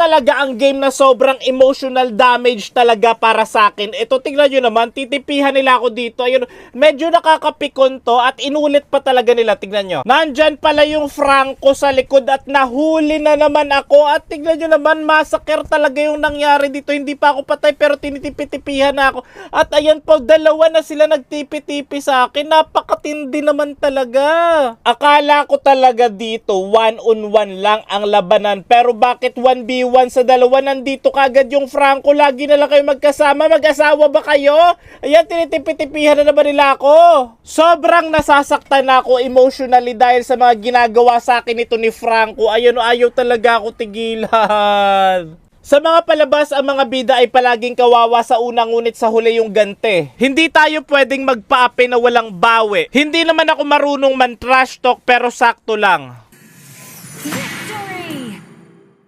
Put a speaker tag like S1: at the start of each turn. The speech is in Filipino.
S1: talaga ang game na sobrang emotional damage talaga para sa akin. Ito, tingnan nyo naman, titipihan nila ako dito. Ayun, medyo nakakapikon to at inulit pa talaga nila. Tingnan nyo. Nandyan pala yung Franco sa likod at nahuli na naman ako. At tingnan nyo naman, massacre talaga yung nangyari dito. Hindi pa ako patay pero tinitipitipihan na ako. At ayan po, dalawa na sila nagtipi-tipi sa akin. Napakatindi naman talaga. Akala ko talaga dito, 1-on-1 lang ang labanan. Pero bakit 1v1 sa dalawa? Nandito kagad yung Franco. Lagi na lang kayo magkasama. Mag-asawa ba kayo? Ayan, tinitipitipihan na naman nila ako. Sobrang nasasaktan na ako emotionally dahil sa mga ginagawa sa akin ito ni Franco. Ayun, ayaw talaga ako tigilan. Sa mga palabas, ang mga bida ay palaging kawawa sa unang, ngunit sa huli yung gante. Hindi tayo pwedeng magpaapi na walang bawi. Hindi naman ako marunong man trash talk pero sakto lang.